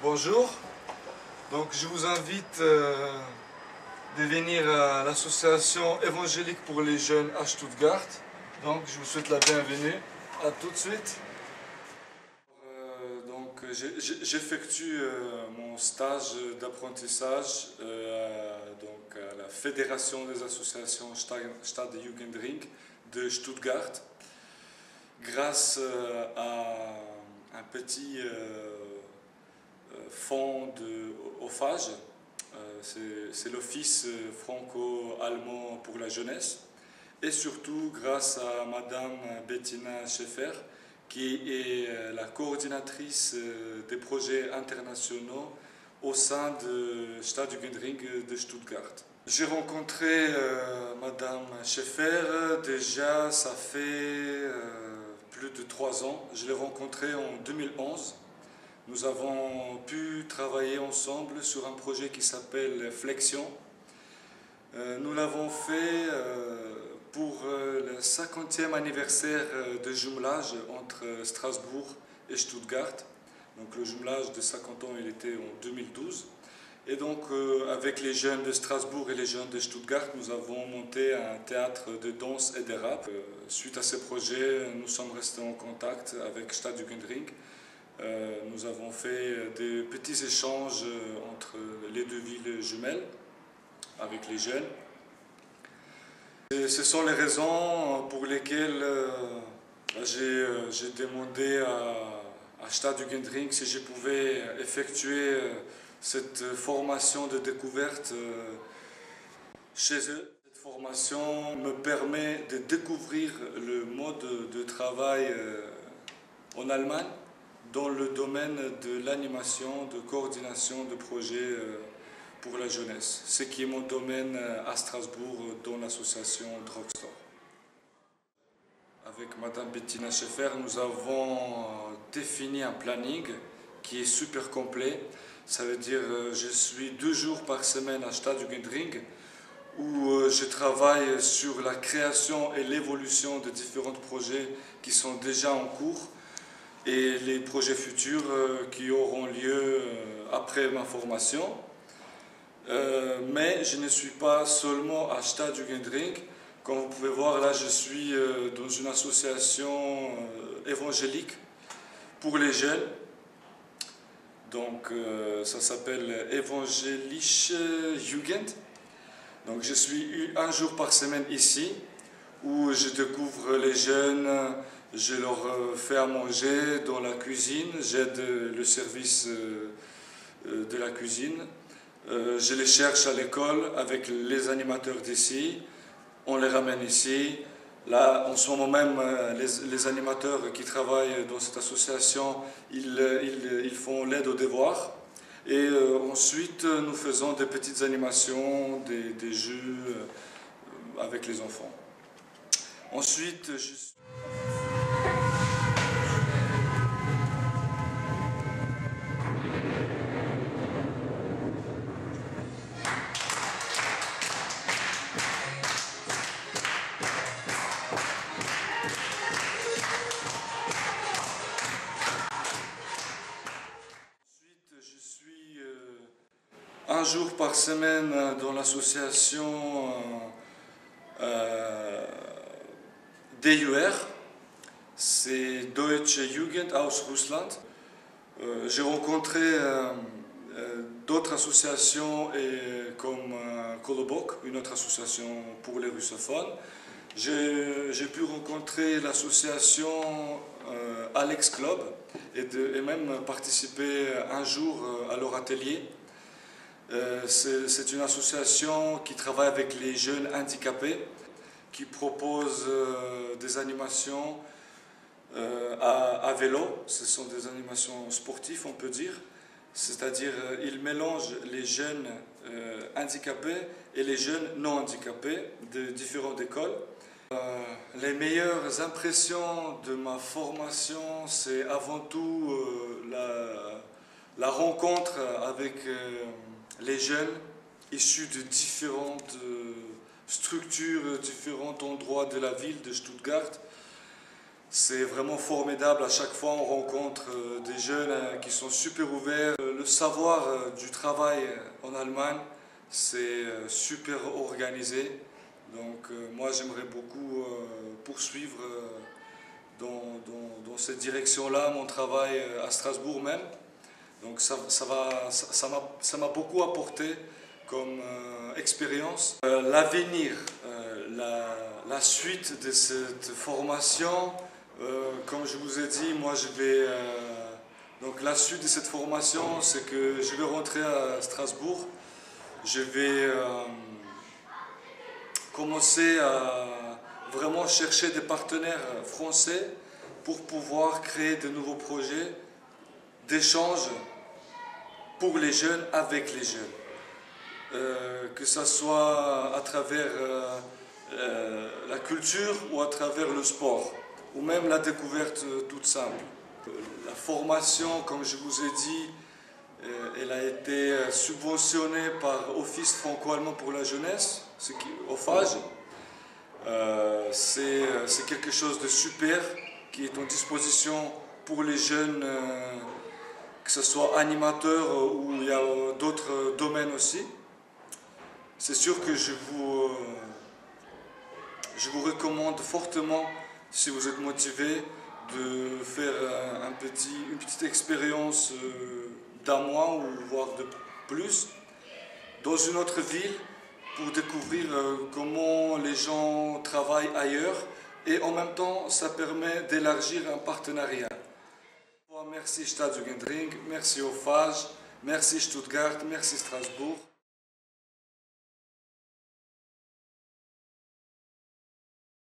Bonjour, donc je vous invite de venir à l'association évangélique pour les jeunes à Stuttgart. Donc je vous souhaite la bienvenue, à tout de suite. J'effectue mon stage d'apprentissage à la Fédération des associations Stadtjugendring de Stuttgart grâce à un petit fonds de OFAGE, c'est l'Office franco-allemand pour la jeunesse, et surtout grâce à Madame Bettina Scheffer, qui est la coordinatrice des projets internationaux au sein de Stadtjugendring de Stuttgart. J'ai rencontré Madame Scheffer déjà, ça fait plus de 3 ans. Je l'ai rencontrée en 2011. Nous avons pu travailler ensemble sur un projet qui s'appelle Flexion. Nous l'avons fait pour le 50e anniversaire de jumelage entre Strasbourg et Stuttgart. Donc le jumelage de 50 ans, il était en 2012. Et donc avec les jeunes de Strasbourg et les jeunes de Stuttgart, nous avons monté un théâtre de danse et de rap. Suite à ces projets, nous sommes restés en contact avec Stadtjugendring. Nous avons fait des petits échanges entre les deux villes jumelles avec les jeunes. Et ce sont les raisons pour lesquelles j'ai demandé à Stadtjugendring si je pouvais effectuer cette formation de découverte chez eux. Cette formation me permet de découvrir le mode de travail en Allemagne dans le domaine de l'animation, de coordination de projets pour la jeunesse, ce qui est mon domaine à Strasbourg dans l'association Drugstore. Avec Madame Bettina Scheffer, nous avons défini un planning qui est super complet. Ça veut dire je suis 2 jours par semaine à Stadtjugendring où je travaille sur la création et l'évolution de différents projets qui sont déjà en cours et les projets futurs qui auront lieu après ma formation. Mais je ne suis pas seulement à Stadtjugendring. Comme vous pouvez voir, là, je suis dans une association évangélique pour les jeunes. Donc, ça s'appelle Evangelische Jugend. Donc, je suis 1 jour par semaine ici, où je découvre les jeunes, je leur fais à manger dans la cuisine, j'aide le service de la cuisine. Je les cherche à l'école avec les animateurs d'ici, on les ramène ici. Là, en ce moment même, les animateurs qui travaillent dans cette association, ils font l'aide aux devoirs. Et ensuite, nous faisons des petites animations, des jeux avec les enfants. Ensuite, je suis 1 jour par semaine dans l'association DUR, c'est Deutsche Jugend aus Russland. J'ai rencontré d'autres associations comme Kolobok, une autre association pour les russophones. J'ai pu rencontrer l'association Alex Club et même participer 1 jour à leur atelier. C'est une association qui travaille avec les jeunes handicapés, qui propose des animations à vélo. Ce sont des animations sportives, on peut dire. C'est-à-dire ils mélangent les jeunes handicapés et les jeunes non handicapés de différentes écoles. Les meilleures impressions de ma formation, c'est avant tout la rencontre avec les jeunes issus de différentes structures, différents endroits de la ville de Stuttgart. C'est vraiment formidable. À chaque fois, on rencontre des jeunes qui sont super ouverts. Le savoir du travail en Allemagne, c'est super organisé. Donc moi, j'aimerais beaucoup poursuivre dans cette direction-là mon travail à Strasbourg même. Donc ça m'a beaucoup apporté comme expérience. L'avenir, la suite de cette formation, comme je vous ai dit, moi je vais... donc la suite de cette formation, c'est que je vais rentrer à Strasbourg. Je vais commencer à vraiment chercher des partenaires français pour pouvoir créer de nouveaux projets d'échange pour les jeunes avec les jeunes. Que ce soit à travers la culture ou à travers le sport, ou même la découverte toute simple. La formation, comme je vous ai dit, elle a été subventionnée par Office franco-allemand pour la jeunesse, OFAGE. C'est quelque chose de super qui est en disposition pour les jeunes, que ce soit animateurs ou il y a d'autres domaines aussi. C'est sûr que je vous recommande fortement, si vous êtes motivé, de faire une petite expérience d'un mois ou voire de plus dans une autre ville pour découvrir comment les gens travaillent ailleurs et en même temps ça permet d'élargir un partenariat. Merci Stade Jugendring, merci OFAGE, merci Stuttgart, merci Strasbourg.